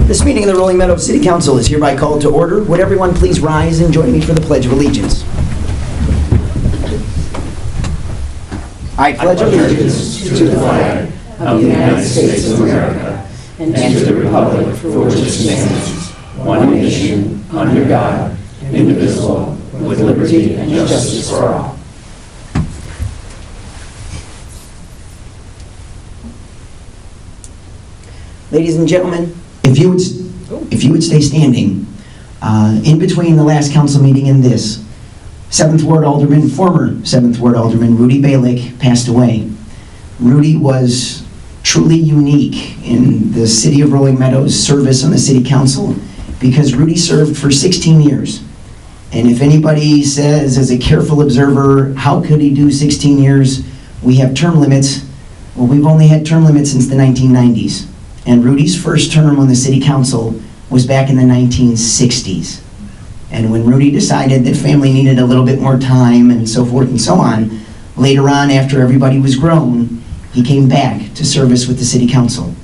This meeting of the Rolling Meadows City Council is hereby called to order. Would everyone please rise and join me for the Pledge of Allegiance? I pledge allegiance to the flag of the United States of America and to the republic for which it stands, one nation, under God, indivisible, with liberty and justice for all. Ladies and gentlemen, if you would stay standing, in between the last council meeting and this, 7th Ward Alderman, former 7th Ward Alderman Rudy Balick passed away. Rudy was truly unique in the City of Rolling Meadows service on the City Council because Rudy served for 16 years. And if anybody says, as a careful observer, how could he do 16 years? We have term limits. Well, we've only had term limits since the 1990s. And Rudy's first term on the City Council was back in the 1960s. And when Rudy decided that family needed a little bit more time and so forth and so on, later on after everybody was grown, he came back to service with the City Council.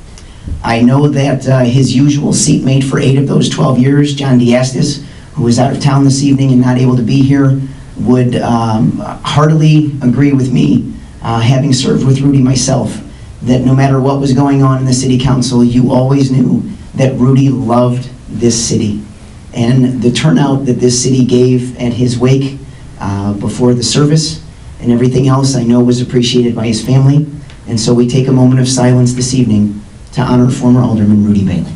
I know that his usual seatmate for 8 of those 12 years, John Diastis, who is out of town this evening and not able to be here, would heartily agree with me, having served with Rudy myself, that no matter what was going on in the City Council, you always knew that Rudy loved this city. And the turnout that this city gave at his wake before the service and everything else, I know was appreciated by his family. And so we take a moment of silence this evening to honor former Alderman Rudy Balick.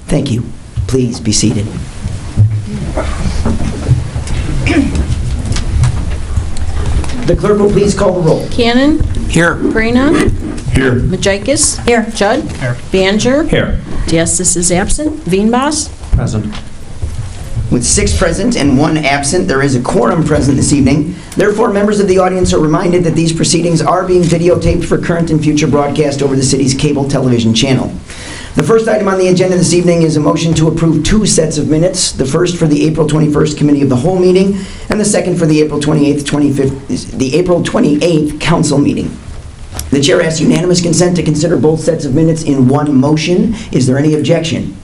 Thank you. Please be seated. The clerk will please call the roll. Cannon. Here. Prina. Here. Majikis. Here. Judd. Here. Baner. Here. Diastis is absent. Veenbos. Present. With 6 present and 1 absent, there is a quorum present this evening. Therefore, members of the audience are reminded that these proceedings are being videotaped for current and future broadcast over the city's cable television channel. The first item on the agenda this evening is a motion to approve 2 sets of minutes, the first for the April 21st Committee of the Whole meeting and the second for the April 28th Council meeting. The chair asks unanimous consent to consider both sets of minutes in one motion. Is there any objection?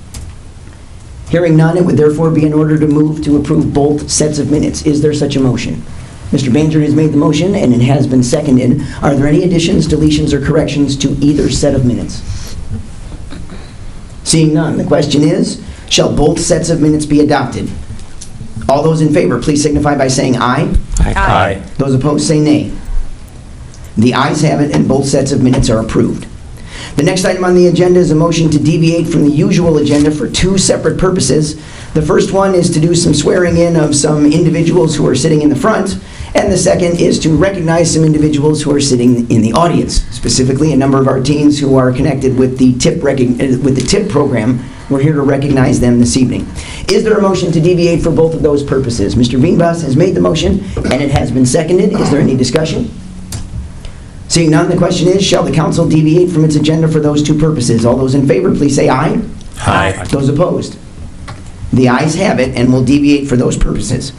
Hearing none, it would therefore be in order to move to approve both sets of minutes. Is there such a motion? Mr. Banger has made the motion and it has been seconded. Are there any additions, deletions, or corrections to either set of minutes? Seeing none, the question is, shall both sets of minutes be adopted? All those in favor, please signify by saying aye. Aye. Those opposed say nay. The ayes have it and both sets of minutes are approved. The next item on the agenda is a motion to deviate from the usual agenda for 2 separate purposes. The first one is to do some swearing in of some individuals who are sitting in the front, and the second is to recognize some individuals who are sitting in the audience, specifically a number of our teens who are connected with the TIP program. We're here to recognize them this evening. Is there a motion to deviate for both of those purposes? Mr. Veenbos has made the motion, and it has been seconded. Is there any discussion? Seeing none, the question is, shall the council deviate from its agenda for those 2 purposes? All those in favor, please say aye. Aye. Those opposed? The ayes have it, and will deviate for those purposes.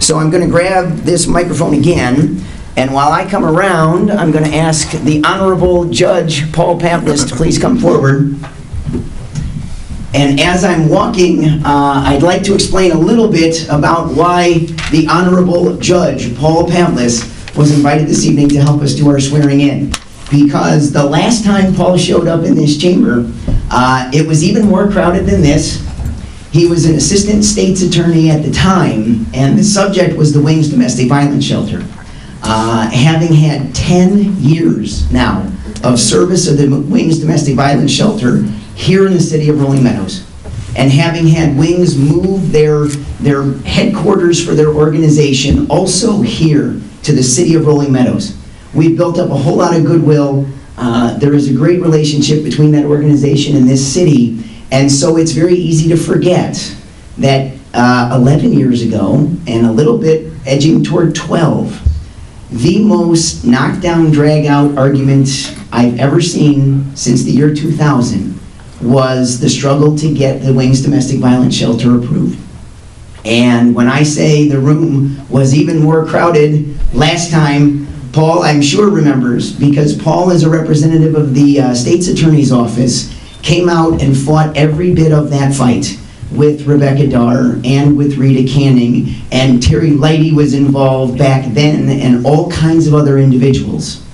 So I'm going to grab this microphone again, and while I come around, I'm going to ask the Honorable Judge Paul Pantlis to please come forward. And as I'm walking, I'd like to explain a little bit about why the Honorable Judge Paul Pantlis was invited this evening to help us do our swearing in. Because the last time Paul showed up in this chamber, it was even more crowded than this. He was an assistant state's attorney at the time, and the subject was the Wings Domestic Violence Shelter. Having had 10 years now of service of the Wings Domestic Violence Shelter here in the city of Rolling Meadows, and having had Wings move their headquarters for their organization also here to the city of Rolling Meadows, we've built up a whole lot of goodwill. There is a great relationship between that organization and this city. And so it's very easy to forget that 11 years ago, and a little bit edging toward 12, the most knockdown, drag-out argument I've ever seen since the year 2000 was the struggle to get the Wings Domestic Violence Shelter approved. And when I say the room was even more crowded last time, Paul, I'm sure, remembers, because Paul, as a representative of the state's attorney's office, came out and fought every bit of that fight with Rebecca Darr and with Rita Canning, and Terry Lighty was involved back then, and all kinds of other individuals.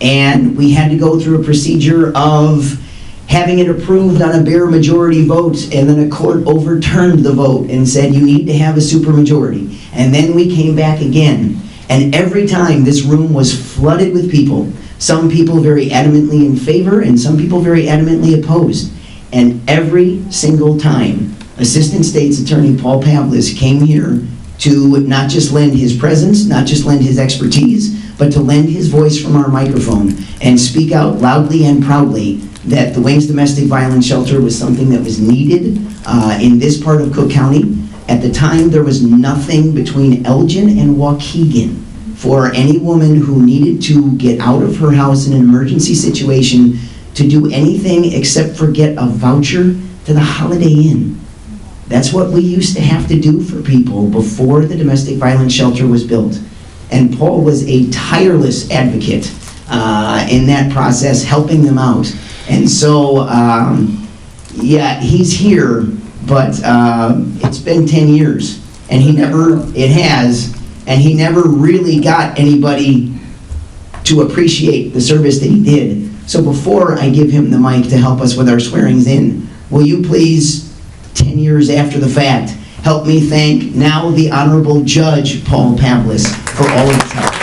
And we had to go through a procedure of having it approved on a bare majority vote, and then a court overturned the vote and said you need to have a supermajority. And then we came back again, and every time this room was flooded with people, some people very adamantly in favor and some people very adamantly opposed. And every single time, Assistant State's Attorney Paul Pavlis came here to not just lend his presence, not just lend his expertise, but to lend his voice from our microphone and speak out loudly and proudly that the Wings Domestic Violence Shelter was something that was needed in this part of Cook County. At the time, there was nothing between Elgin and Waukegan for any woman who needed to get out of her house in an emergency situation to do anything except for get a voucher to the Holiday Inn. That's what we used to have to do for people before the domestic violence shelter was built. And Paul was a tireless advocate in that process, helping them out. And so, yeah, he's here, but it's been 10 years, and he never really got anybody to appreciate the service that he did. So before I give him the mic to help us with our swearings in, will you please, 10 years after the fact, help me thank now the Honorable Judge Paul Pavlis for all of his help.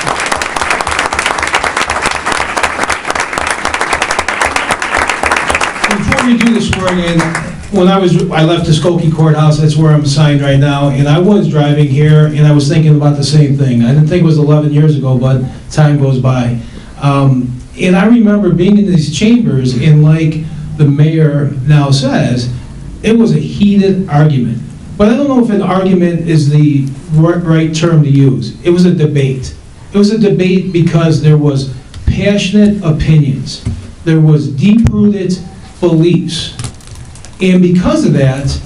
Before we do the swearing in, when I left the Skokie Courthouse, that's where I'm assigned right now, and I was driving here, and I was thinking about the same thing. I didn't think it was 11 years ago, but time goes by. And I remember being in these chambers, and like the mayor now says, it was a heated argument. But I don't know if an argument is the right term to use. It was a debate. It was a debate because there was passionate opinions. There was deep-rooted beliefs. And because of that,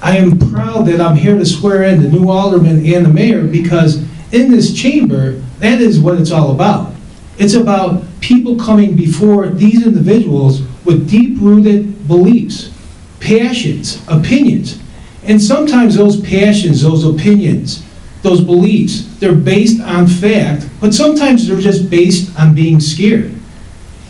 I am proud that I'm here to swear in the new alderman and the mayor, because in this chamber, that is what it's all about. It's about people coming before these individuals with deep-rooted beliefs, passions, opinions. And sometimes those passions, those opinions, those beliefs, they're based on fact, but sometimes they're just based on being scared.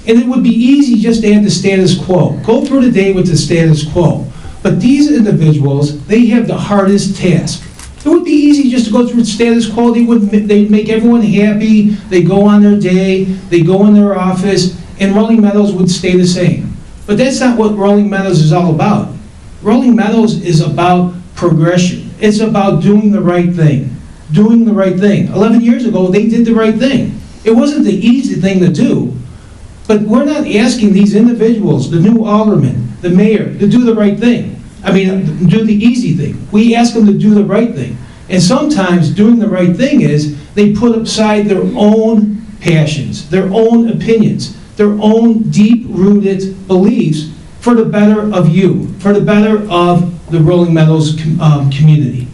And it would be easy just to have the status quo. Go through the day with the status quo. But these individuals, they have the hardest task. It would be easy just to go through the status quo. They'd make everyone happy. They go on their day. They go in their office. And Rolling Meadows would stay the same. But that's not what Rolling Meadows is all about. Rolling Meadows is about progression. It's about doing the right thing. Doing the right thing. 11 years ago, they did the right thing. It wasn't the easy thing to do. But we're not asking these individuals, the new alderman, the mayor, to do the right thing. I mean, do the easy thing. We ask them to do the right thing. And sometimes doing the right thing is they put aside their own passions, their own opinions, their own deep-rooted beliefs for the better of you, for the better of the Rolling Meadows community.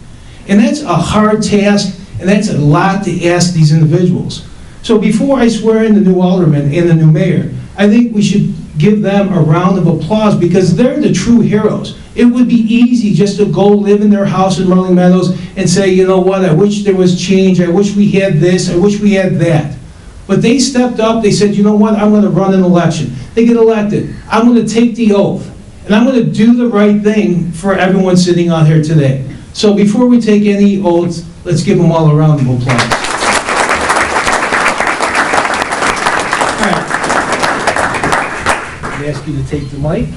And that's a hard task, and that's a lot to ask these individuals. So before I swear in the new alderman and the new mayor, I think we should give them a round of applause, because they're the true heroes. It would be easy just to go live in their house in Rolling Meadows and say, you know what, I wish there was change, I wish we had this, I wish we had that. But they stepped up, they said, you know what, I'm going to run an election. They get elected. I'm going to take the oath, and I'm going to do the right thing for everyone sitting out here today. So before we take any oaths, let's give them all a round of applause. I ask you to take the mic.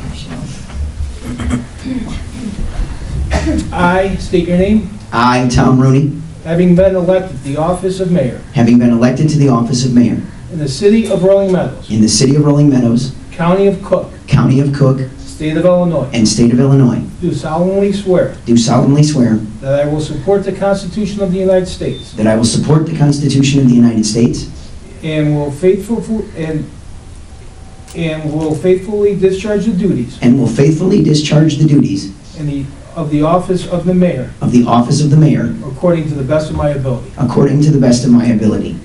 I state your name. I, Tom Rooney, Having been elected to the office of mayor having been elected to the office of mayor in the city of Rolling Meadows, in the city of Rolling Meadows, county of Cook, county of Cook, state of Illinois, and state of Illinois, do solemnly swear do solemnly swear that I will support the Constitution of the United States, that I will support the Constitution of the United States, and will faithfully discharge the duties and will faithfully discharge the duties of the office of the mayor of the office of the mayor according to the best of my ability. according to the best of my ability.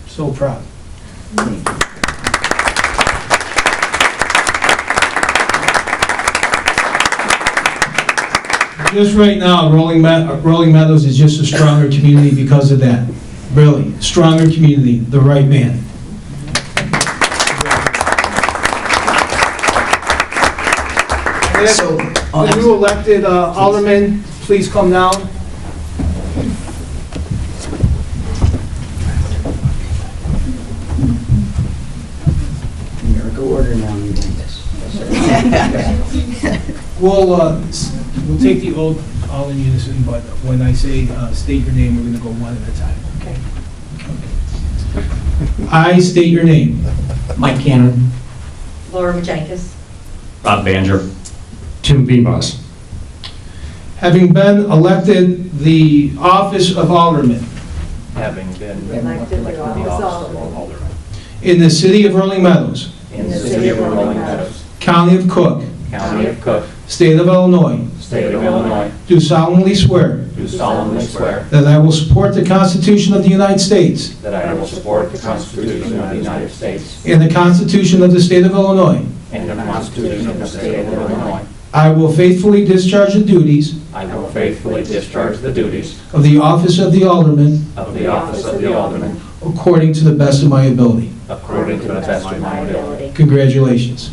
So proud. Just right now, Rolling Meadows is just a stronger community because of that. Really, stronger community, the right man. So, The new elected alderman, please come down. Numerical order now, you do this. We'll take the oath all in unison, but when I say state your name, we're going to go one at a time. Okay. I state your name. Mike Cannon. Laura Majankus. Bob Banger. Tim Vivas. Having been elected the office of alderman Having been Elected elected to the office office of of Alderman in the city of Rolling Meadows, in the city of Rolling Meadows, county of Cook, county of Cook, state of Illinois, state of Illinois, do solemnly swear do solemnly swear that I will support the Constitution of the United States that I will support the Constitution of the United States and the Constitution of the state of Illinois. and the Constitution of the state of Illinois. I will faithfully discharge the duties I will faithfully discharge the duties of the office of the alderman of the office of the Alderman according to the best of my ability. according to the best of my ability. Congratulations.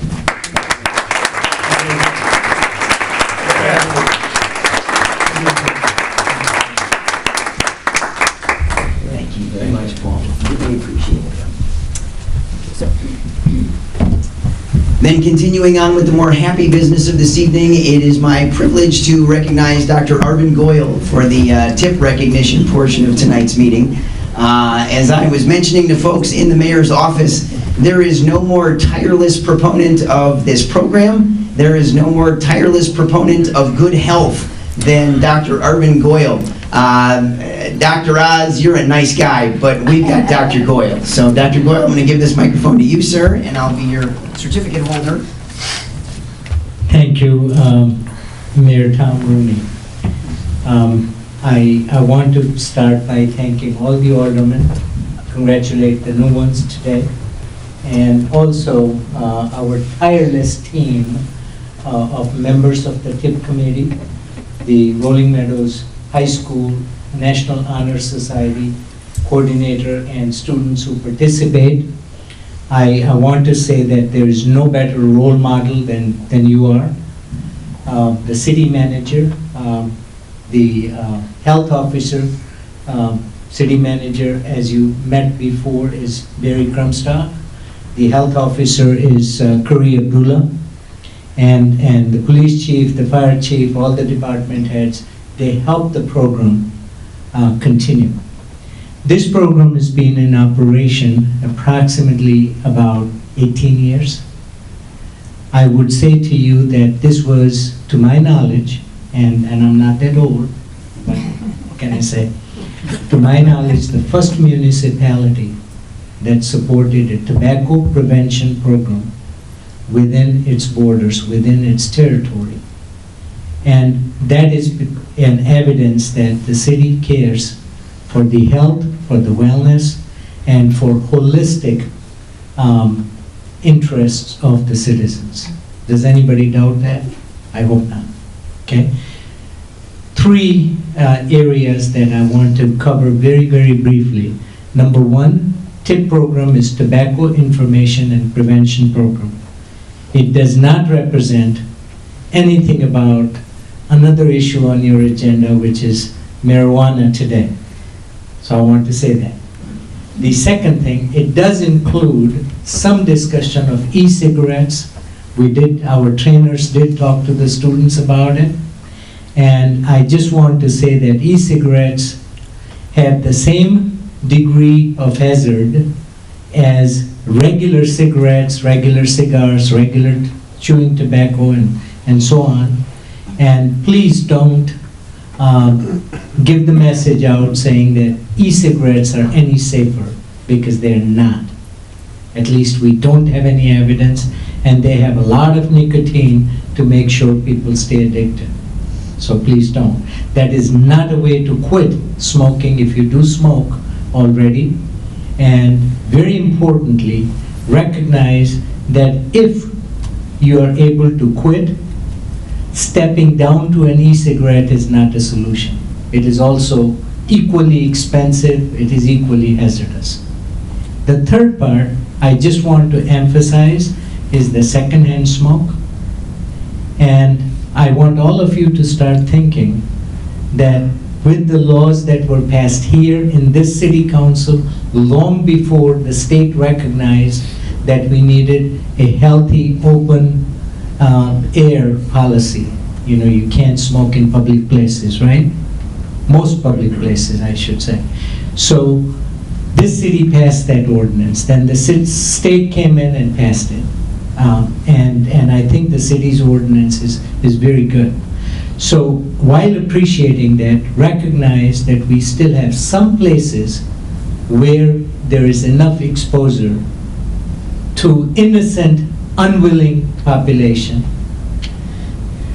Thank you very much, Paul. Really appreciate it. Then continuing on with the more happy business of this evening, it is my privilege to recognize Dr. Arvin Goyle for the tip recognition portion of tonight's meeting. As I was mentioning to folks in the mayor's office, there is no more tireless proponent of this program. There is no more tireless proponent of good health than Dr. Arvin Goyle. Dr. Oz, you're a nice guy, but we've got Dr. Goyle. So Dr. Goyle, I'm going to give this microphone to you, sir, and I'll be your certificate holder. Thank you, Mayor Tom Rooney. I want to start by thanking all the aldermen, congratulate the new ones today, and also our tireless team of members of the TIP committee, the Rolling Meadows High School National Honor Society coordinator, and students who participate. I want to say that there is no better role model than you are. The city manager, the health officer, city manager, as you met before, is Barry Crumstock. The health officer is Curry Abdullah. And the police chief, the fire chief, all the department heads, they help the program continue. This program has been in operation approximately about 18 years. I would say to you that this was, to my knowledge, and I'm not that old, but what can I say? To my knowledge, the first municipality that supported a tobacco prevention program within its borders, within its territory. And that is an evidence that the city cares for the health, for the wellness, and for holistic interests of the citizens. Does anybody doubt that? I hope not. Okay. Three areas that I want to cover very, very briefly. Number one, TIP program is Tobacco Information and Prevention Program. It does not represent anything about another issue on your agenda, which is marijuana today. So I want to say that. The second thing, it does include some discussion of e-cigarettes. Our trainers did talk to the students about it. And I just want to say that e-cigarettes have the same degree of hazard as regular cigarettes, regular cigars, regular chewing tobacco, and so on. And please don't give the message out saying that e-cigarettes are any safer, because they're not. At least we don't have any evidence, and they have a lot of nicotine to make sure people stay addicted. So please don't. That is not a way to quit smoking if you do smoke already. And very importantly, recognize that if you are able to quit, stepping down to an e-cigarette is not a solution. It is also equally expensive, it is equally hazardous. The third part I just want to emphasize is the secondhand smoke. And I want all of you to start thinking that with the laws that were passed here in this city council long before the state recognized that we needed a healthy, open air policy. You know, you can't smoke in public places, right? Most public places, I should say. So this city passed that ordinance. Then the state came in and passed it. And I think the city's ordinance is very good. So while appreciating that, recognize that we still have some places where there is enough exposure to innocent, unwilling population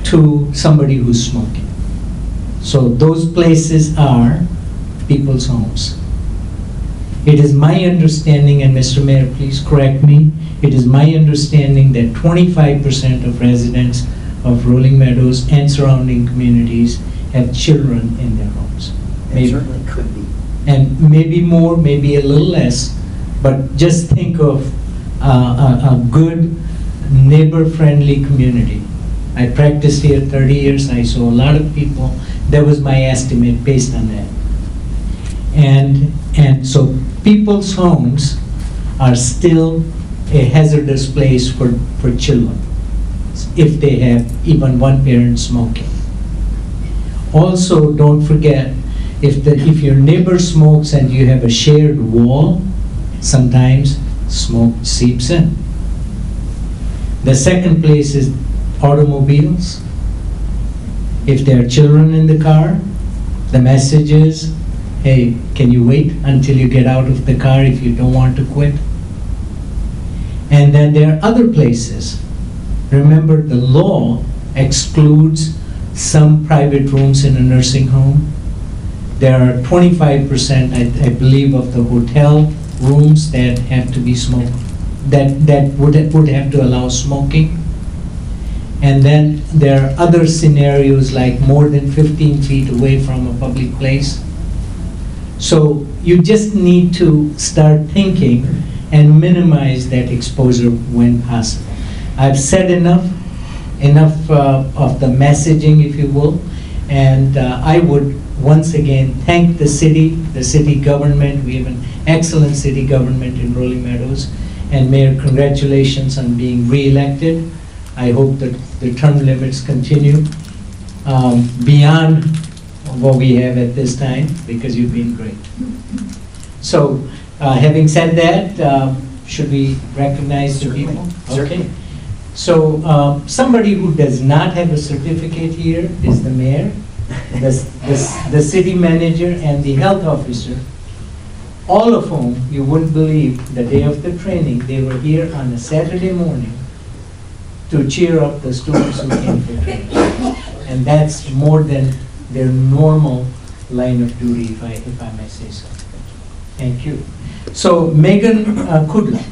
to somebody who's smoking. So those places are people's homes. It is my understanding, and Mr. Mayor, please correct me, it is my understanding that 25% of residents of Rolling Meadows and surrounding communities have children in their homes. It certainly could be. And maybe more, maybe a little less, but just think of a good neighbor-friendly community. I practiced here 30 years, I saw a lot of people. That was my estimate based on that. And so people's homes are still a hazardous place for children if they have even one parent smoking. Also, don't forget, if your neighbor smokes and you have a shared wall, sometimes smoke seeps in. The second place is automobiles. If there are children in the car, the message is, hey, can you wait until you get out of the car if you don't want to quit? And then there are other places. Remember, the law excludes some private rooms in a nursing home. There are 25%, I believe, of the hotel rooms that have to be smoked, that would have to allow smoking. And then there are other scenarios like more than 15 feet away from a public place. So you just need to start thinking and minimize that exposure when possible. I've said enough of the messaging, if you will, and I would once again thank the city government. We have an excellent city government in Rolling Meadows, and Mayor, congratulations on being re-elected. I hope that the term limits continue beyond what we have at this time, because you've been great. So, having said that, should we recognize the people? Okay. So, somebody who does not have a certificate here is the mayor, the city manager, and the health officer, all of whom, you wouldn't believe, the day of the training, they were here on a Saturday morning to cheer up the students who came for training. And that's more than their normal line of duty, if I may say so. Thank you. So, Megan Kudla.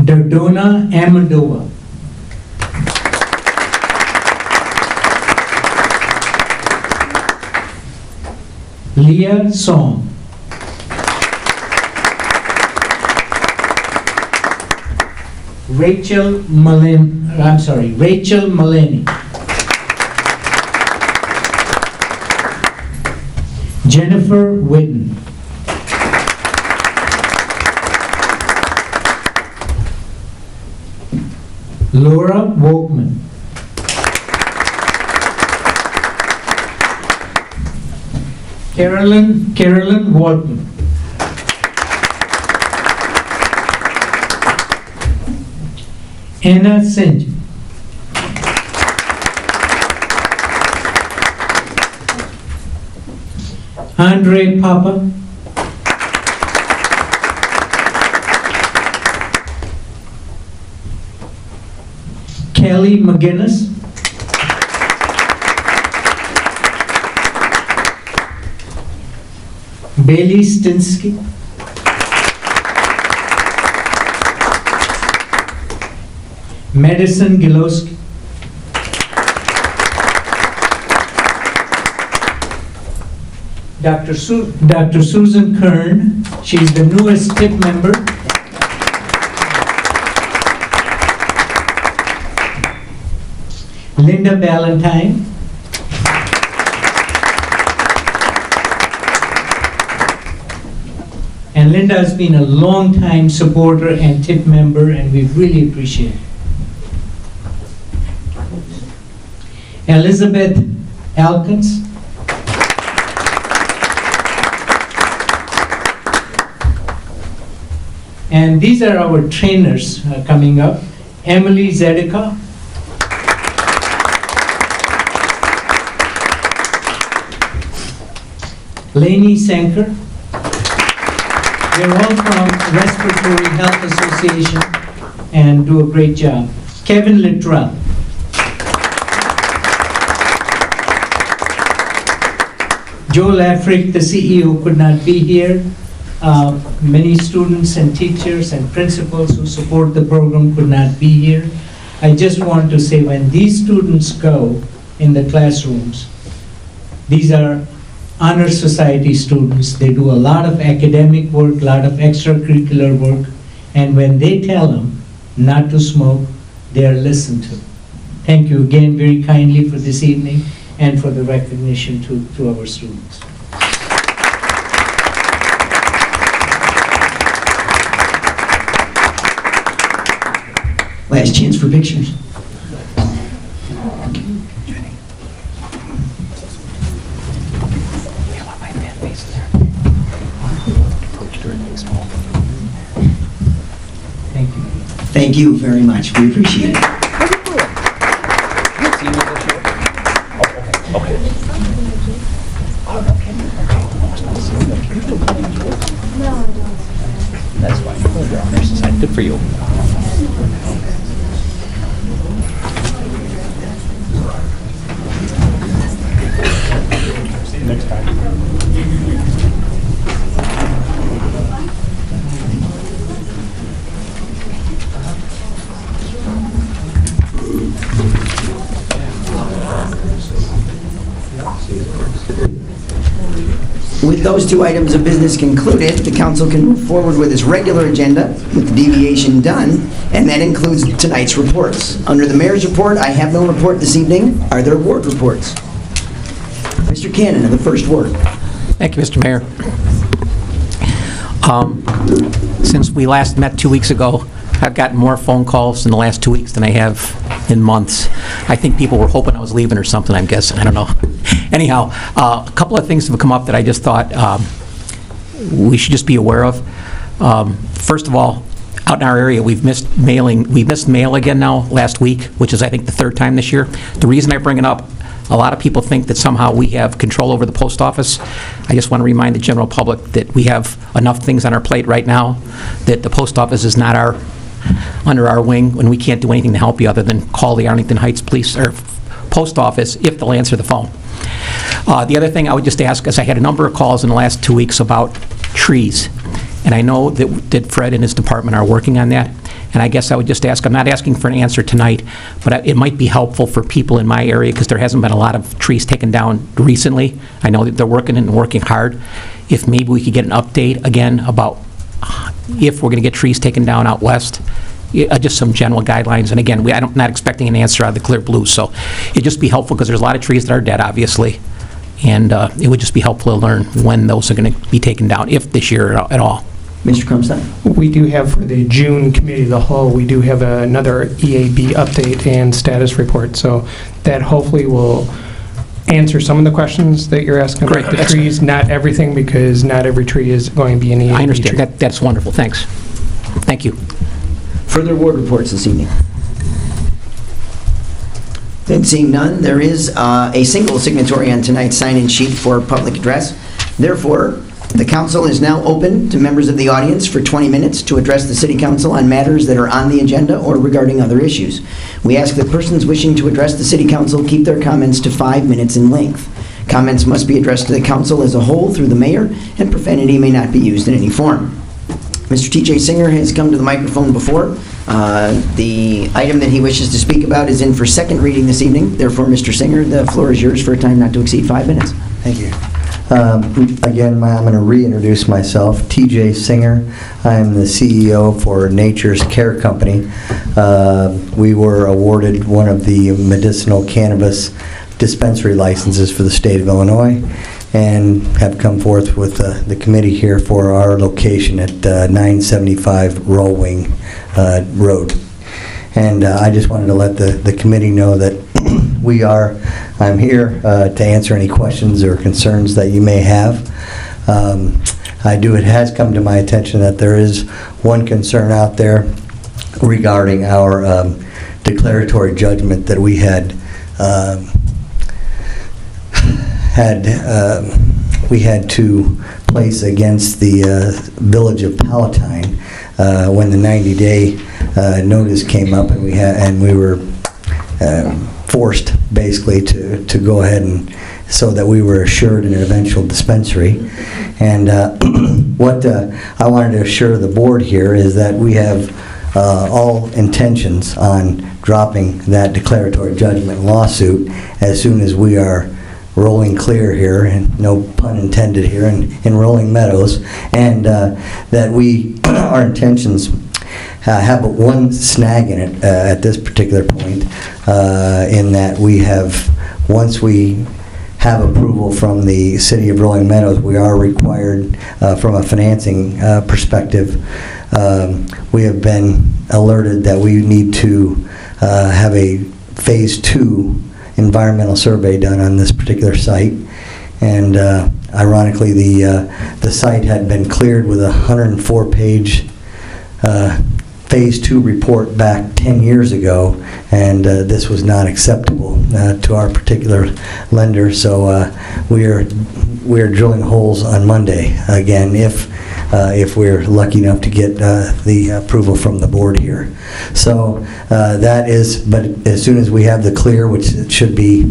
Dardona Amadova. Leah Song. Rachel Maleni. Jennifer Whitten. Laura Wokman. Carolyn Wharton. Anna Singh. Andre Papa. Kelly McGinnis. Bailey Stinsky. Madison Gilowski. Dr. Susan Kern, she's the newest TIP member. Linda Ballantyne. And Linda has been a long-time supporter and TIP member, and we really appreciate it. Elizabeth Alkins. And these are our trainers coming up. Emily Zedica. Lainey Sanker. They're all from Respiratory Health Association and do a great job. Kevin Littrell. Joe Lafrick, the CEO, could not be here. Many students and teachers and principals who support the program could not be here. I just want to say, when these students go in the classrooms, these are honor society students. They do a lot of academic work, a lot of extracurricular work, and when they tell them not to smoke, they are listened to. Thank you again very kindly for this evening and for the recognition to our students. Last chance for pictures. Thank you. Thank you very much. We appreciate it. That's fine. You're on their side. Good for you. Next time. With those two items of business concluded, the council can move forward with its regular agenda with the deviation done, and that includes tonight's reports. Under the mayor's report, I have no report this evening. Are there ward reports? Mr. Cannon of the First Ward. Thank you, Mr. Mayor. Since we last met 2 weeks ago, I've gotten more phone calls in the last 2 weeks than I have in months. I think people were hoping I was leaving or something, I'm guessing. I don't know. Anyhow, a couple of things have come up that I just thought we should just be aware of. First of all, out in our area, we've missed mailing. We missed mail again now last week, which is, I think, the third time this year. The reason I bring it up, a lot of people think that somehow we have control over the post office. I just want to remind the general public that we have enough things on our plate right now that the post office is not under our wing, and we can't do anything to help you other than call the Arlington Heights Police or post office if they'll answer the phone. The other thing I would just ask is I had a number of calls in the last 2 weeks about trees, and I know that Fred and his department are working on that. And I guess I would just ask, I'm not asking for an answer tonight, but it might be helpful for people in my area because there hasn't been a lot of trees taken down recently. I know that they're working and working hard. If maybe we could get an update again about if we're going to get trees taken down out west, just some general guidelines. And again, I'm not expecting an answer out of the clear blue, so it'd just be helpful because there's a lot of trees that are dead, obviously. And it would just be helpful to learn when those are going to be taken down, if this year at all. Mr. Crumstein? We do have, for the June Committee of the Whole, we do have another EAB update and status report. So that hopefully will answer some of the questions that you're asking about the trees. Not everything, because not every tree is going to be an EAB I understand. tree. That's wonderful. Thanks. Thank you. Further ward reports this evening? Then seeing none, there is a single signatory on tonight's sign-in sheet for public address. Therefore, the council is now open to members of the audience for 20 minutes to address the city council on matters that are on the agenda or regarding other issues. We ask that persons wishing to address the city council keep their comments to 5 minutes in length. Comments must be addressed to the council as a whole through the mayor, and profanity may not be used in any form. Mr. T.J. Singer has come to the microphone before. The item that he wishes to speak about is in for second reading this evening. Therefore, Mr. Singer, the floor is yours for a time not to exceed 5 minutes. Thank you. Again, I'm going to reintroduce myself, T.J. Singer. I am the CEO for Nature's Care Company. We were awarded one of the medicinal cannabis dispensary licenses for the state of Illinois, and have come forth with the committee here for our location at 975 Roll-Wing Road. And I just wanted to let the committee know that I'm here to answer any questions or concerns that you may have. It has come to my attention that there is one concern out there regarding our declaratory judgment that we had to place against the Village of Palatine when the 90-day notice came up, and we were forced basically to go ahead and so that we were assured an eventual dispensary. And what I wanted to assure the board here is that we have all intentions on dropping that declaratory judgment lawsuit as soon as we are rolling clear here, and no pun intended here, in Rolling Meadows, and that our intentions have but one snag in it at this particular point, in that once we have approval from the City of Rolling Meadows, we are required, from a financing perspective, we have been alerted that we need to have a Phase 2 environmental survey done on this particular site. And ironically, the site had been cleared with a 104-page Phase 2 report back 10 years ago, and this was not acceptable to our particular lender. So we are drilling holes on Monday again if we're lucky enough to get the approval from the board here. So but as soon as we have the clear, which it should be,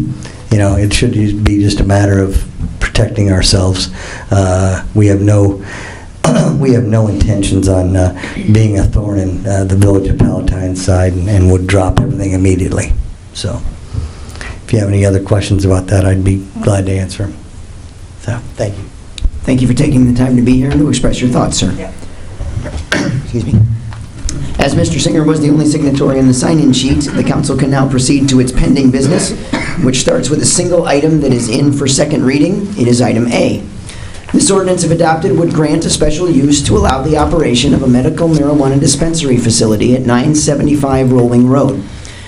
it should be just a matter of protecting ourselves. We have no intentions on being a thorn in the Village of Palatine's side, and would drop everything immediately. So if you have any other questions about that, I'd be glad to answer them. So thank you. Thank you for taking the time to be here and to express your thoughts, sir. Yeah. Excuse me. As Mr. Singer was the only signatory on the sign-in sheet, the council can now proceed to its pending business, which starts with a single item that is in for second reading. It is item A. This ordinance, if adopted, would grant a special use to allow the operation of a medical marijuana dispensary facility at 975 Rolling Road.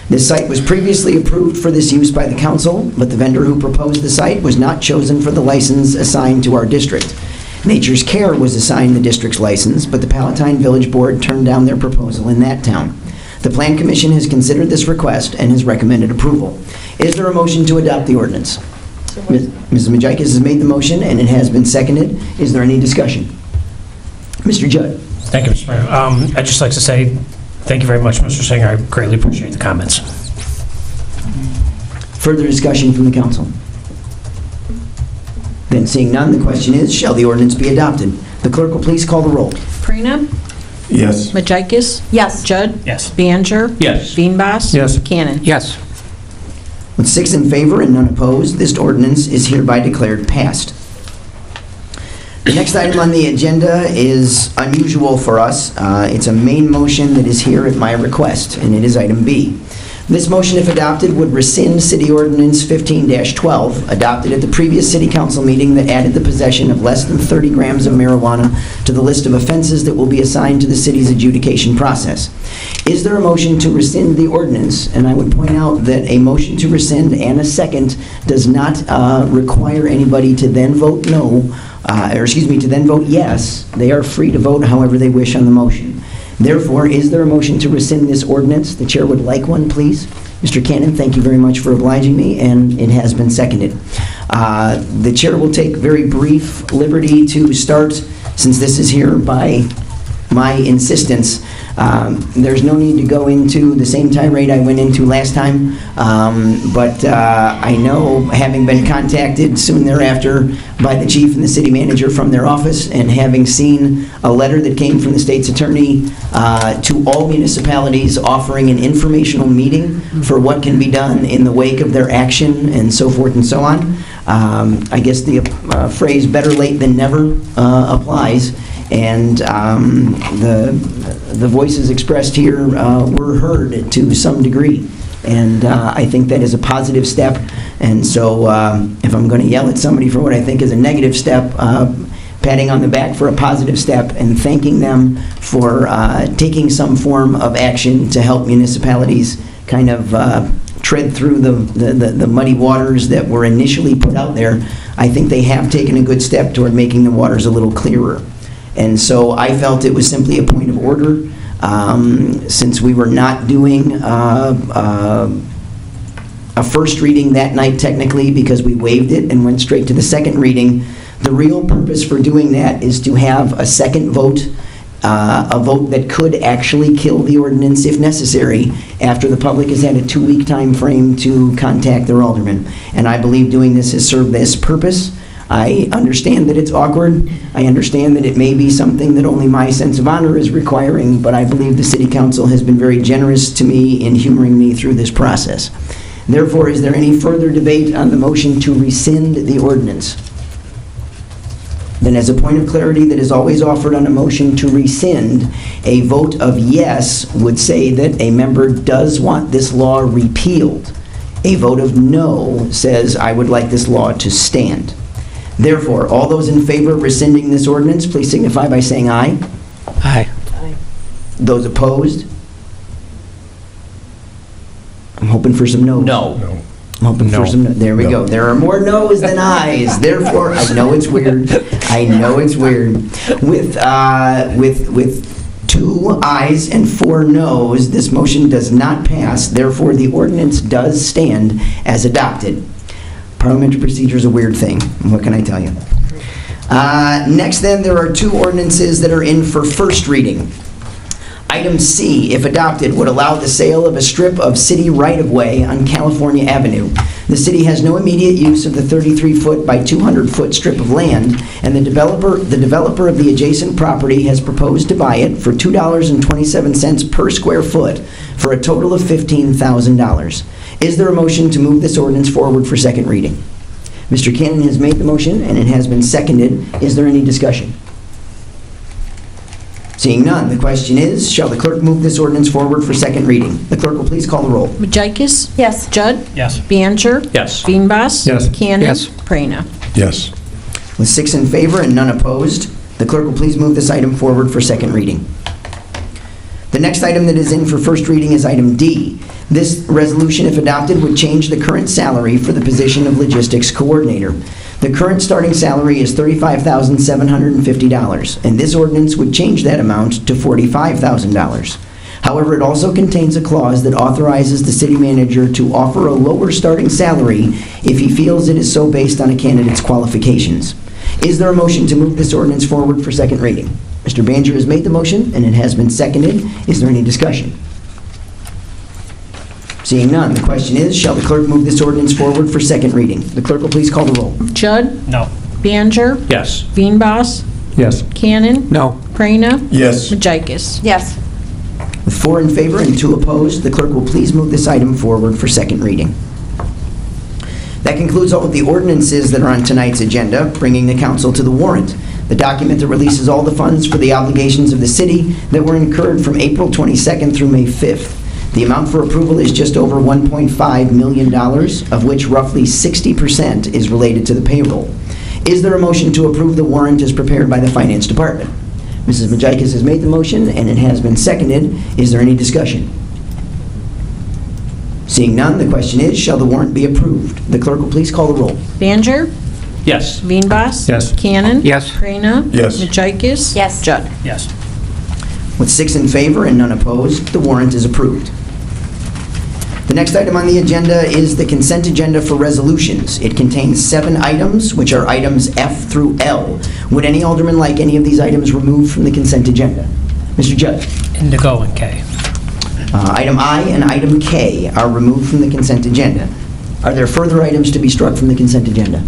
This site was previously approved for this use by the council, but the vendor who proposed the site was not chosen for the license assigned to our district. Nature's Care was assigned the district's license, but the Palatine Village Board turned down their proposal in that town. The Plan Commission has considered this request and has recommended approval. Is there a motion to adopt the ordinance? Mrs. Majikis has made the motion, and it has been seconded. Is there any discussion? Mr. Judd. Thank you, Mr. Mayor. I'd just like to say thank you very much, Mr. Singer. I greatly appreciate the comments. Further discussion from the council? Then seeing none, the question is, shall the ordinance be adopted? The clerk will please call the roll. Prina? Yes. Majikis? Yes. Judd? Yes. Bianger? Yes. Veenbos? Yes. Cannon? Yes. With 6 in favor and none opposed, this ordinance is hereby declared passed. The next item on the agenda is unusual for us. It's a main motion that is here at my request, and it is item B. This motion, if adopted, would rescind City Ordinance 15-12, adopted at the previous City Council meeting that added the possession of less than 30 grams of marijuana to the list of offenses that will be assigned to the city's adjudication process. Is there a motion to rescind the ordinance? And I would point out that a motion to rescind and a second does not require anybody to then vote no, to then vote yes. They are free to vote however they wish on the motion. Therefore, is there a motion to rescind this ordinance? The chair would like one, please. Mr. Cannon, thank you very much for obliging me, and it has been seconded. The chair will take very brief liberty to start, since this is here by my insistence. There's no need to go into the same tirade I went into last time, but I know, having been contacted soon thereafter by the chief and the city manager from their office, and having seen a letter that came from the state's attorney to all municipalities offering an informational meeting for what can be done in the wake of their action and so forth and so on, I guess the phrase "better late than never" applies. And the voices expressed here were heard to some degree. And I think that is a positive step. And so if I'm going to yell at somebody for what I think is a negative step, patting on the back for a positive step and thanking them for taking some form of action to help municipalities kind of tread through the muddy waters that were initially put out there, I think they have taken a good step toward making the waters a little clearer. And so I felt it was simply a point of order, since we were not doing a first reading that night technically, because we waived it and went straight to the second reading. The real purpose for doing that is to have a second vote, a vote that could actually kill the ordinance if necessary, after the public has had a 2-week time frame to contact their alderman. And I believe doing this has served this purpose. I understand that it's awkward. I understand that it may be something that only my sense of honor is requiring, but I believe the City Council has been very generous to me in humoring me through this process. Therefore, is there any further debate on the motion to rescind the ordinance? Then, as a point of clarity that is always offered on a motion to rescind, a vote of yes would say that a member does want this law repealed. A vote of no says, I would like this law to stand. Therefore, all those in favor of rescinding this ordinance, please signify by saying aye. Aye. Those opposed? I'm hoping for some no's. No. I'm hoping for some, there we go. There are more no's than ayes. Therefore, I know it's weird. I know it's weird. With 2 ayes and 4 no's, this motion does not pass. Therefore, the ordinance does stand as adopted. Parliamentary procedure is a weird thing. What can I tell you? Next, then, there are 2 ordinances that are in for first reading. Item C, if adopted, would allow the sale of a strip of city right-of-way on California Avenue. The city has no immediate use of the 33-foot by 200-foot strip of land, and the developer of the adjacent property has proposed to buy it for $2.27 per square foot for a total of $15,000. Is there a motion to move this ordinance forward for second reading? Mr. Cannon has made the motion, and it has been seconded. Is there any discussion? Seeing none, the question is, shall the clerk move this ordinance forward for second reading? The clerk will please call the roll. Majikis? Yes. Judd? Yes. Biancher? Yes. Veenbos? Yes. Cannon? Yes. Prana? Yes. With 6 in favor and none opposed, the clerk will please move this item forward for second reading. The next item that is in for first reading is item D. This resolution, if adopted, would change the current salary for the position of logistics coordinator. The current starting salary is $35,750, and this ordinance would change that amount to $45,000. However, it also contains a clause that authorizes the city manager to offer a lower starting salary if he feels it is so based on a candidate's qualifications. Is there a motion to move this ordinance forward for second reading? Mr. Banger has made the motion, and it has been seconded. Is there any discussion? Seeing none, the question is, shall the clerk move this ordinance forward for second reading? The clerk will please call the roll. Judd? No. Biancher? Yes. Veenbos? Yes. Cannon? No. Prana? Yes. Majikis? Yes. With 4 in favor and 2 opposed, the clerk will please move this item forward for second reading. That concludes all of the ordinances that are on tonight's agenda, bringing the council to the warrant, the document that releases all the funds for the obligations of the city that were incurred from April 22nd through May 5th. The amount for approval is just over $1.5 million, of which roughly 60% is related to the payroll. Is there a motion to approve the warrant as prepared by the Finance Department? Mrs. Majikis has made the motion, and it has been seconded. Is there any discussion? Seeing none, the question is, shall the warrant be approved? The clerk will please call the roll. Banger? Yes. Veenbos? Yes. Cannon? Yes. Prana? Yes. Majikis? Yes. Judd? Yes. With 6 in favor and none opposed, the warrant is approved. The next item on the agenda is the consent agenda for resolutions. It contains 7 items, which are items F through L. Would any alderman like any of these items removed from the consent agenda? Mr. Judge. Indigo and K. Item I and item K are removed from the consent agenda. Are there further items to be struck from the consent agenda?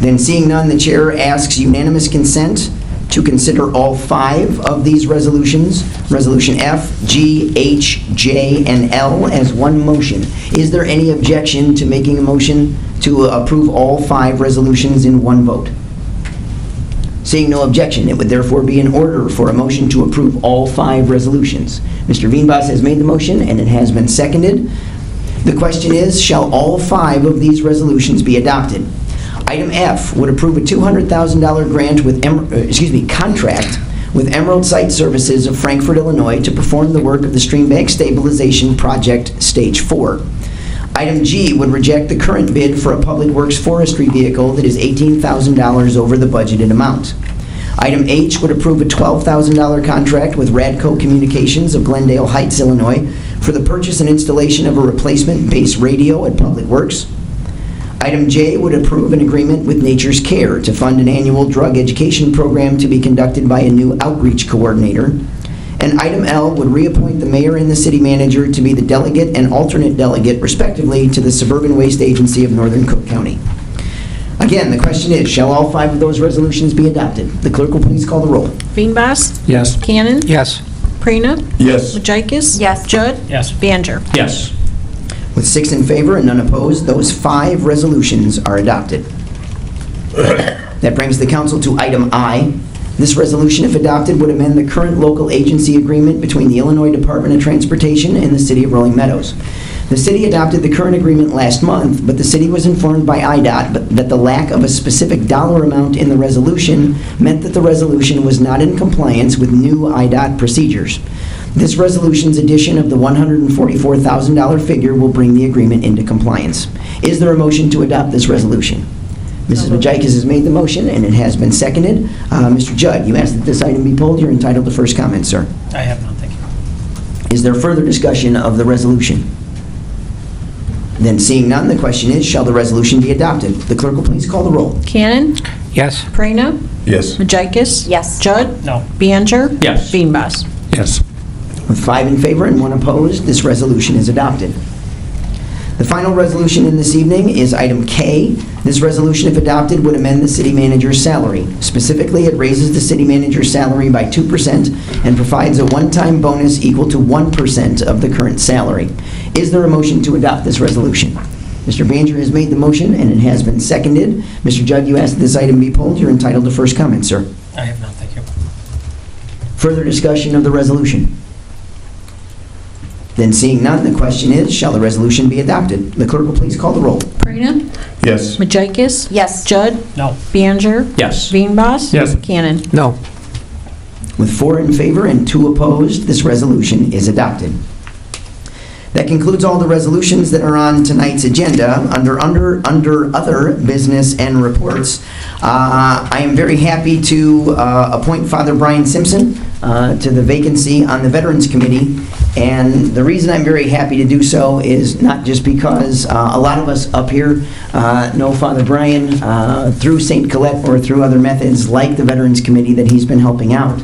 Then seeing none, the chair asks unanimous consent to consider all 5 of these resolutions, Resolution F, G, H, J, and L, as one motion. Is there any objection to making a motion to approve all 5 resolutions in one vote? Seeing no objection, it would therefore be in order for a motion to approve all 5 resolutions. Mr. Veenbos has made the motion, and it has been seconded. The question is, shall all 5 of these resolutions be adopted? Item F would approve a $200,000 grant with, contract with Emerald Site Services of Frankfort, Illinois to perform the work of the Streambank Stabilization Project Stage 4. Item G would reject the current bid for a Public Works forestry vehicle that is $18,000 over the budgeted amount. Item H would approve a $12,000 contract with Radco Communications of Glendale Heights, Illinois for the purchase and installation of a replacement base radio at Public Works. Item J would approve an agreement with Nature's Care to fund an annual drug education program to be conducted by a new outreach coordinator. And item L would reappoint the mayor and the city manager to be the delegate and alternate delegate, respectively, to the Suburban Waste Agency of Northern Cook County. Again, the question is, shall all 5 of those resolutions be adopted? The clerk will please call the roll. Veenbos, Yes. Cannon, Yes. Prina, Yes. Majikis. Yes. Judd. Yes. Biancher. Yes. With 6 in favor and none opposed, those 5 resolutions are adopted. That brings the council to item I. This resolution, if adopted, would amend the current local agency agreement between the Illinois Department of Transportation and the City of Rolling Meadows. The city adopted the current agreement last month, but the city was informed by IDOT that the lack of a specific dollar amount in the resolution meant that the resolution was not in compliance with new IDOT procedures. This resolution's addition of the $144,000 figure will bring the agreement into compliance. Is there a motion to adopt this resolution? Mrs. Majikis has made the motion, and it has been seconded. Mr. Judd, you asked that this item be pulled. You're entitled to first comment, sir. I have none, thank you. Is there further discussion of the resolution? Then seeing none, the question is, shall the resolution be adopted? The clerk will please call the roll. Cannon, Yes. Prina, Yes. Majikis. Yes. Judd. No. Biancher. Yes. Veenbos. Yes. With 5 in favor and 1 opposed, this resolution is adopted. The final resolution in this evening is item K. This resolution, if adopted, would amend the city manager's salary. Specifically, it raises the city manager's salary by 2% and provides a one-time bonus equal to 1% of the current salary. Is there a motion to adopt this resolution? Mr. Banger has made the motion, and it has been seconded. Mr. Judd, you asked that this item be pulled. You're entitled to first comment, sir. I have none, thank you. Further discussion of the resolution? Then seeing none, the question is, shall the resolution be adopted? The clerk will please call the roll. Prina, Yes. Majikis. Yes. Judd. No. Biancher. Yes. Veenbos. Yes. Cannon. No. With 4 in favor and 2 opposed, this resolution is adopted. That concludes all the resolutions that are on tonight's agenda. Under other business and reports, I am very happy to appoint Father Brian Simpson to the vacancy on the Veterans Committee. And the reason I'm very happy to do so is not just because a lot of us up here know Father Brian through St. Colette or through other methods like the Veterans Committee that he's been helping out.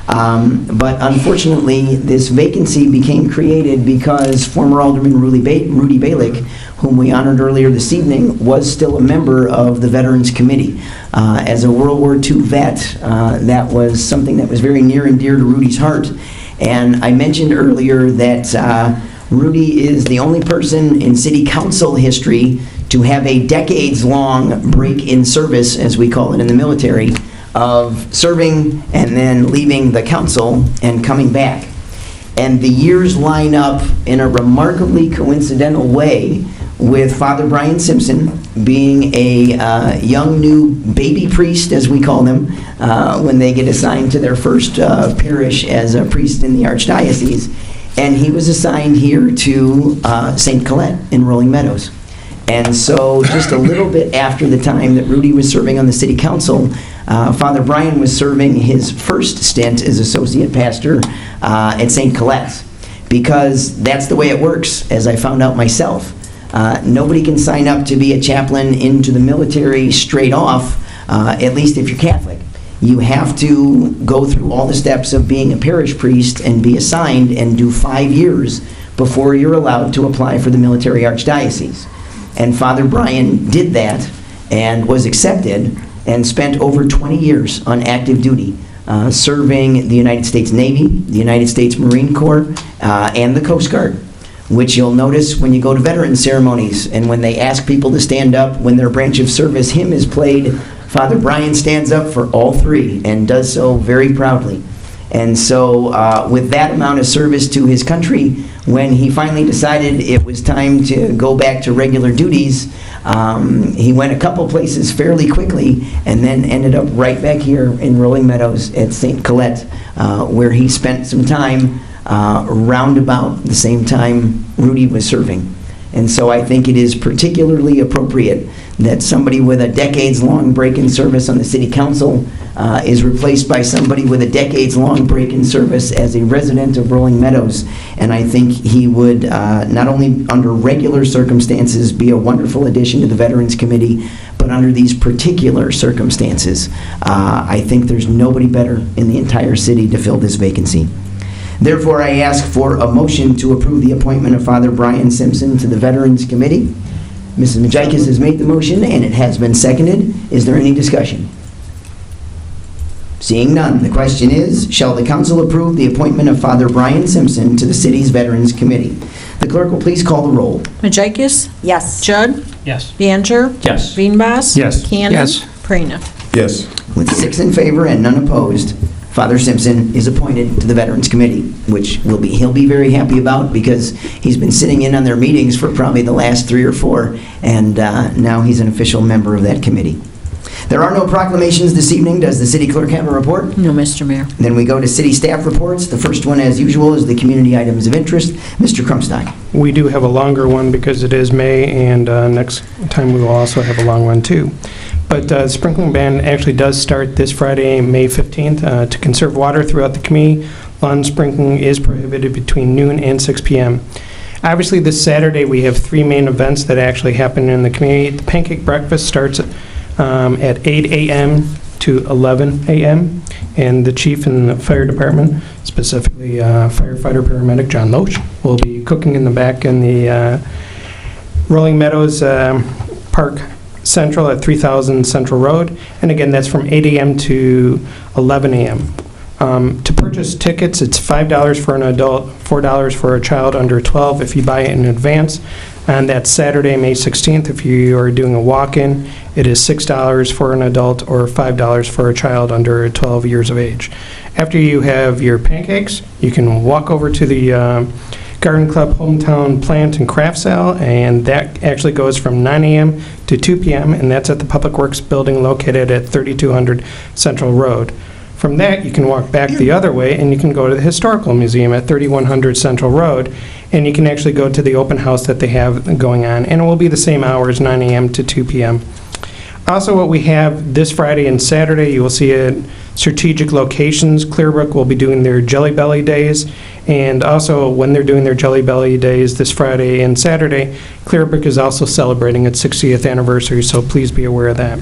But unfortunately, this vacancy became created because former Alderman Rudy Balick, whom we honored earlier this evening, was still a member of the Veterans Committee. As a World War II vet, that was something that was very near and dear to Rudy's heart. And I mentioned earlier that Rudy is the only person in city council history to have a decades-long break in service, as we call it in the military, of serving and then leaving the council and coming back. And the years line up in a remarkably coincidental way with Father Brian Simpson being a young new baby priest, as we call them, when they get assigned to their first parish as a priest in the Archdiocese. And he was assigned here to St. Colette in Rolling Meadows. And so just a little bit after the time that Rudy was serving on the city council, Father Brian was serving his first stint as associate pastor at St. Colette's. because that's the way it works, as I found out myself. Nobody can sign up to be a chaplain into the military straight off, at least if you're Catholic. You have to go through all the steps of being a parish priest and be assigned and do 5 years before you're allowed to apply for the military archdiocese. And Father Brian did that and was accepted and spent over 20 years on active duty, serving the United States Navy, the United States Marine Corps, and the Coast Guard, which you'll notice when you go to veteran ceremonies and when they ask people to stand up when their branch of service hymn is played, Father Brian stands up for all three and does so very proudly. And so with that amount of service to his country, when he finally decided it was time to go back to regular duties, he went a couple places fairly quickly and then ended up right back here in Rolling Meadows at St. Colette, where he spent some time around about the same time Rudy was serving. And so I think it is particularly appropriate that somebody with a decades-long break in service on the city council is replaced by somebody with a decades-long break in service as a resident of Rolling Meadows. And I think he would, not only under regular circumstances, be a wonderful addition to the Veterans Committee, but under these particular circumstances, I think there's nobody better in the entire city to fill this vacancy. Therefore, I ask for a motion to approve the appointment of Father Brian Simpson to the Veterans Committee. Mrs. Majikis has made the motion, and it has been seconded. Is there any discussion? Seeing none, the question is, shall the council approve the appointment of Father Brian Simpson to the city's Veterans Committee? The clerk will please call the roll. Majikis? Yes. Judd? Yes. Biancher? Yes. Veenbos? Yes. Cannon? Yes. Prina? Yes. With 6 in favor and none opposed, Father Simpson is appointed to the Veterans Committee, which he'll be very happy about because he's been sitting in on their meetings for probably the last 3 or 4, and now he's an official member of that committee. There are no proclamations this evening. Does the city clerk have a report? No, Mr. Mayor. Then we go to city staff reports. The first one, as usual, is the community items of interest. Mr. Krumstock. We do have a longer one because it is May, and next time we will also have a long one too. But the sprinkling ban actually does start this Friday, May 15th. To conserve water throughout the community, lawn sprinkling is prohibited between noon and 6 p.m. Obviously, this Saturday we have 3 main events that actually happen in the community. The pancake breakfast starts at 8 a.m. to 11 a.m. And the chief in the fire department, specifically firefighter paramedic John Loach, will be cooking in the back in the Rolling Meadows Park Central at 3000 Central Road. And again, that's from 8 a.m. to 11 a.m. To purchase tickets, it's $5 for an adult, $4 for a child under 12 if you buy it in advance. And that's Saturday, May 16th. If you are doing a walk-in, it is $6 for an adult or $5 for a child under 12 years of age. After you have your pancakes, you can walk over to the Garden Club Hometown Plant and Craft Sale, and that actually goes from 9 a.m. to 2 p.m., and that's at the Public Works Building located at 3200 Central Road. From that, you can walk back the other way, and you can go to the Historical Museum at 3100 Central Road, and you can actually go to the open house that they have going on, and it will be the same hours, 9 a.m. to 2 p.m. Also, what we have this Friday and Saturday, you will see at strategic locations. Clearbrook will be doing their Jelly Belly Days, and also when they're doing their Jelly Belly Days this Friday and Saturday, Clearbrook is also celebrating its 60th anniversary, so please be aware of that.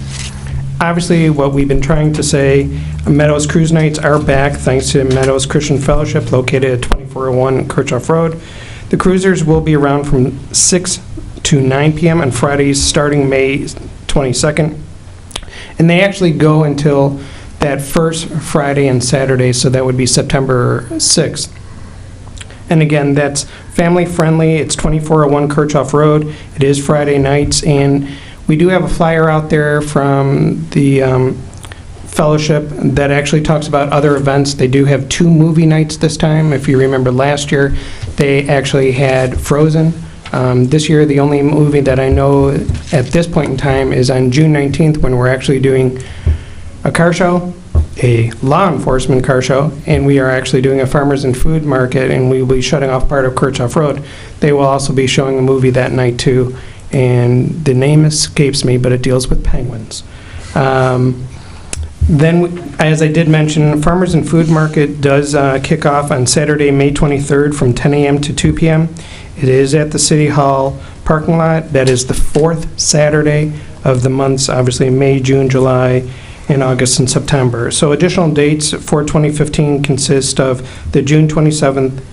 Obviously, what we've been trying to say, Meadows Cruise Nights are back thanks to Meadows Christian Fellowship located at 2401 Kirchhoff Road. The cruisers will be around from 6 to 9 p.m. on Fridays starting May 22nd. And they actually go until that first Friday and Saturday, so that would be September 6th. And again, that's family friendly. It's 2401 Kirchhoff Road. It is Friday nights, and we do have a flyer out there from the fellowship that actually talks about other events. They do have 2 movie nights this time. If you remember last year, they actually had Frozen. This year, the only movie that I know at this point in time is on June 19th when we're actually doing a car show, a law enforcement car show, and we are actually doing a farmers and food market, and we will be shutting off part of Kirchhoff Road. They will also be showing a movie that night too, and the name escapes me, but it deals with penguins. Then, as I did mention, Farmers and Food Market does kick off on Saturday, May 23rd from 10 a.m. to 2 p.m. It is at the City Hall parking lot. That is the fourth Saturday of the months, obviously May, June, July, and August and September. So additional dates for 2015 consist of the June 27th,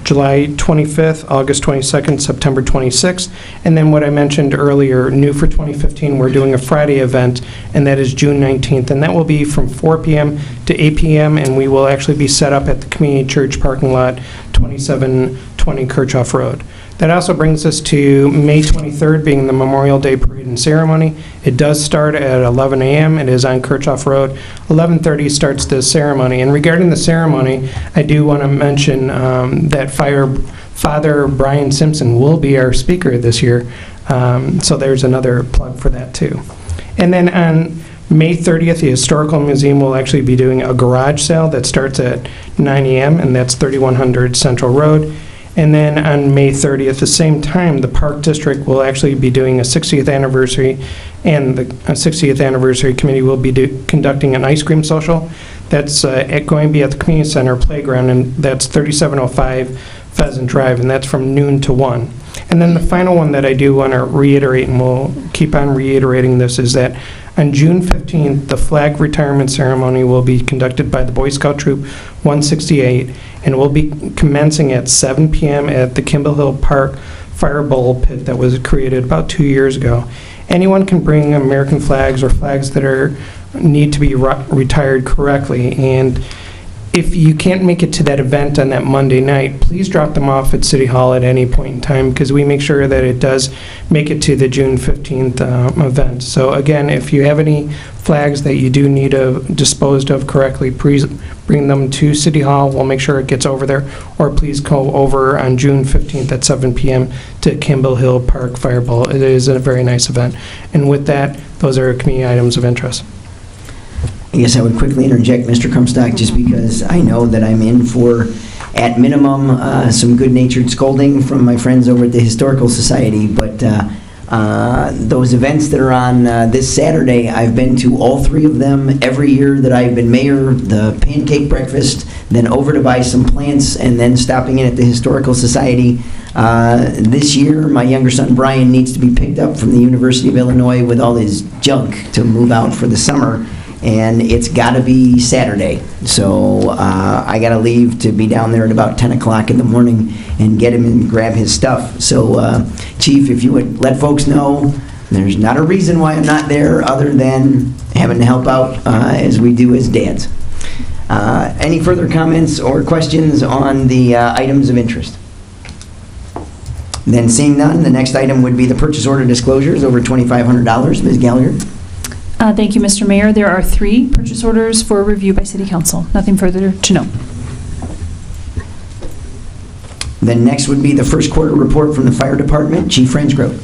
July 25th, August 22nd, September 26th, and then what I mentioned earlier, new for 2015, we're doing a Friday event, and that is June 19th, and that will be from 4 p.m. to 8 p.m., and we will actually be set up at the Community Church parking lot, 2720 Kirchhoff Road. That also brings us to May 23rd, being the Memorial Day Parade and Ceremony. It does start at 11 a.m. It is on Kirchhoff Road. 11:30 starts the ceremony. And regarding the ceremony, I do want to mention that Father Brian Simpson will be our speaker this year. So there's another plug for that, too. And then on May 30th, the Historical Museum will actually be doing a garage sale that starts at 9 a.m., and that's 3100 Central Road. And then on May 30th, the same time, the Park District will actually be doing a 60th anniversary, and the 60th anniversary committee will be conducting an ice cream social. That's going to be at the Community Center Playground, and that's 3705 Pheasant Drive, and that's from noon to 1. And then the final one that I do want to reiterate, and we'll keep on reiterating this, is that on June 15th, the flag retirement ceremony will be conducted by the Boy Scout Troop 168, and will be commencing at 7 p.m. at the Kimball Hill Park Fire Bowl pit that was created about 2 years ago. Anyone can bring American flags or flags that need to be retired correctly, and if you can't make it to that event on that Monday night, please drop them off at City Hall at any point in time, because we make sure that it does make it to the June 15th event. So again, if you have any flags that you do need disposed of correctly, please bring them to City Hall. We'll make sure it gets over there. Or please go over on June 15th at 7 p.m. to Kimball Hill Park Fire Bowl. It is a very nice event. And with that, those are community items of interest. I guess I would quickly interject, Mr. Krumstock, just because I know that I'm in for, at minimum, some good-natured scolding from my friends over at the Historical Society, but those events that are on this Saturday, I've been to all three of them every year that I've been mayor, the pancake breakfast, then over to buy some plants, and then stopping in at the Historical Society. This year, my younger son Brian needs to be picked up from the University of Illinois with all his junk to move out for the summer, and it's got to be Saturday. So I got to leave to be down there at about 10 o'clock in the morning and get him and grab his stuff. So, Chief, if you would let folks know, there's not a reason why I'm not there other than having to help out as we do as dads. Any further comments or questions on the items of interest? Then seeing none, the next item would be the purchase order disclosures over $2,500. Ms. Gallagher? Thank you, Mr. Mayor. There are 3 purchase orders for review by City Council. Nothing further to note. Then next would be the first quarter report from the Fire Department. Chief Franzgrove.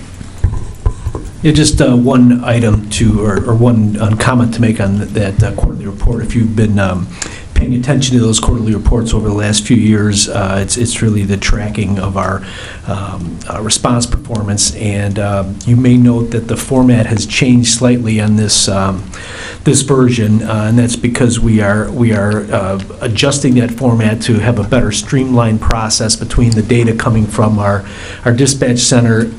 Yeah, just one item or one comment to make on that quarterly report. If you've been paying attention to those quarterly reports over the last few years, it's really the tracking of our response performance, and you may note that the format has changed slightly on this this version, and that's because we are adjusting that format to have a better streamlined process between the data coming from our dispatch center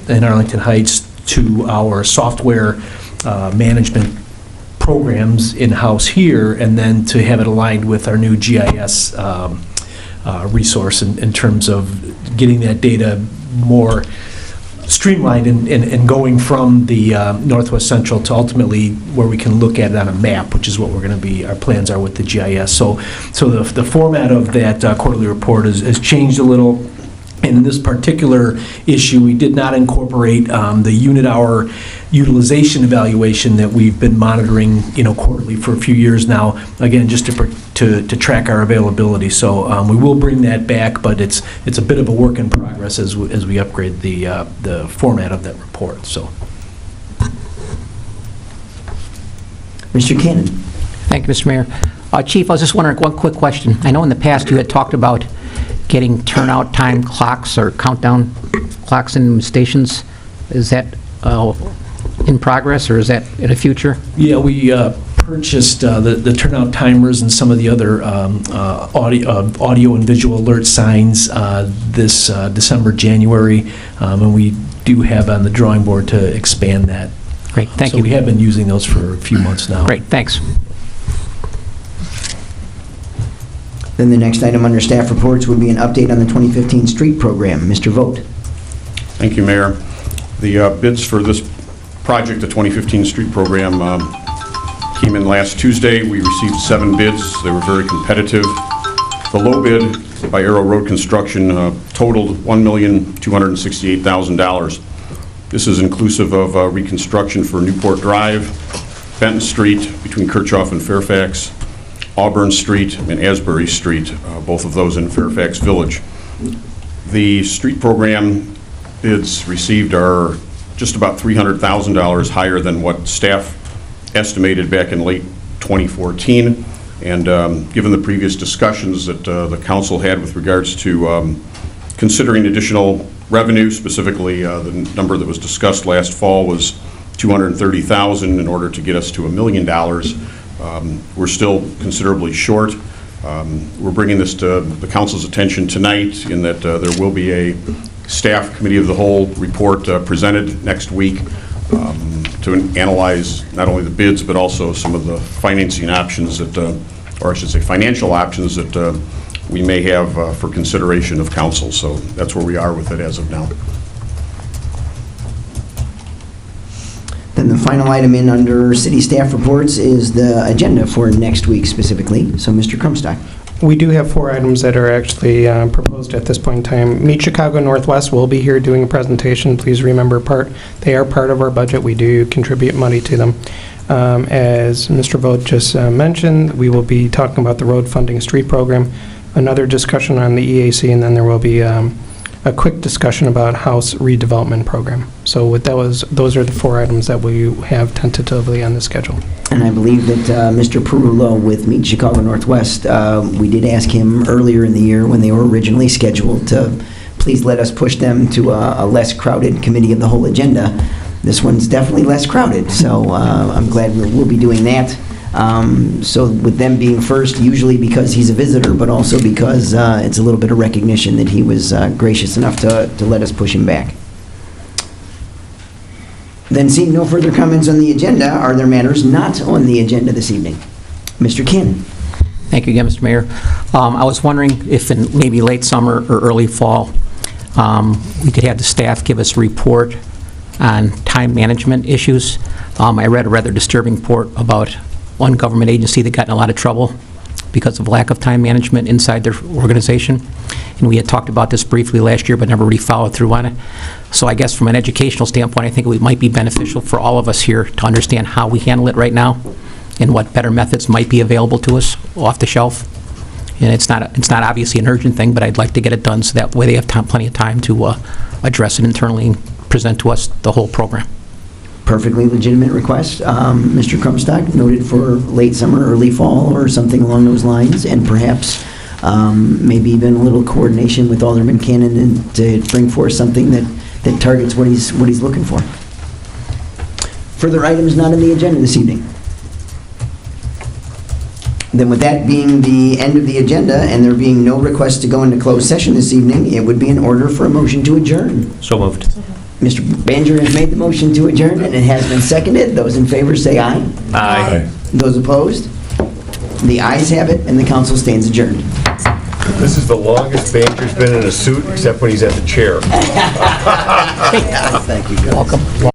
in Arlington Heights to our software management programs in-house here, and then to have it aligned with our new GIS resource in terms of getting that data more streamlined and going from the Northwest Central to ultimately where we can look at it on a map, which is what we're going to be, our plans are with the GIS. So the format of that quarterly report has changed a little. And in this particular issue, we did not incorporate the unit hour utilization evaluation that we've been monitoring, quarterly for a few years now. Again, just to track our availability. So we will bring that back, but it's a bit of a work in progress as we upgrade the format of that report. So, Mr. Cannon. Thank you, Mr. Mayor. Chief, I was just wondering, one quick question. I know in the past you had talked about getting turnout time clocks or countdown clocks in stations. Is that in progress, or is that in the future? Yeah, we purchased the turnout timers and some of the other audio and visual alert signs this December, January, and we do have on the drawing board to expand that. Great, thank So you. we have been using those for a few months now. Great, thanks. Then the next item under staff reports would be an update on the 2015 street program. Mr. Vogt. Thank you, Mayor. The bids for this project, the 2015 street program, came in last Tuesday. We received 7 bids. They were very competitive. The low bid by Arrow Road Construction totaled $1,268,000. This is inclusive of reconstruction for Newport Drive, Benton Street between Kirchhoff and Fairfax, Auburn Street and Asbury Street, both of those in Fairfax Village. The street program bids received are just about $300,000 higher than what staff estimated back in late 2014. And given the previous discussions that the council had with regards to considering additional revenue, specifically the number that was discussed last fall was $230,000 in order to get us to $1 million. We're still considerably short. We're bringing this to the council's attention tonight in that there will be a staff committee of the whole report presented next week to analyze not only the bids but also some of the financing options that, or I should say financial options that we may have for consideration of council. So that's where we are with it as of now. Then the final item in under city staff reports is the agenda for next week specifically. So Mr. Krumstock. We do have 4 items that are actually proposed at this point in time. Meet Chicago Northwest will be here doing a presentation. Please remember, they are part of our budget. We do contribute money to them. As Mr. Vogt just mentioned, we will be talking about the road funding street program, another discussion on the EAC, and then there will be a quick discussion about house redevelopment program. So with those are the 4 items that we have tentatively on the schedule. And I believe that Mr. Perullo with Meet Chicago Northwest, we did ask him earlier in the year when they were originally scheduled to please let us push them to a less crowded committee of the whole agenda. This one's definitely less crowded, so I'm glad we'll be doing that. So with them being first, usually because he's a visitor, but also because it's a little bit of recognition that he was gracious enough to let us push him back. Then seeing no further comments on the agenda, are there matters not on the agenda this evening? Mr. Kinn. Thank you again, Mr. Mayor. I was wondering if in maybe late summer or early fall, we could have the staff give us a report on time management issues. I read a rather disturbing report about one government agency that got in a lot of trouble because of lack of time management inside their organization. And we had talked about this briefly last year, but never really followed through on it. So I guess from an educational standpoint, I think it might be beneficial for all of us here to understand how we handle it right now and what better methods might be available to us off the shelf. And it's not obviously an urgent thing, but I'd like to get it done so that way they have plenty of time to address it internally and present to us the whole program. Perfectly legitimate request. Mr. Krumstock, noted for late summer, early fall, or something along those lines, and perhaps maybe even a little coordination with Alderman Cannon to bring forth something that targets what he's looking for. Further items not on the agenda this evening. Then with that being the end of the agenda and there being no request to go into closed session this evening, it would be in order for a motion to adjourn. So moved. Mr. Banger has made the motion to adjourn, and it has been seconded. Those in favor say aye. Aye. Those opposed? The ayes have it, and the council stands adjourned. This is the longest Banger's been in a suit, except when he's at the chair. Thank you, guys. Welcome.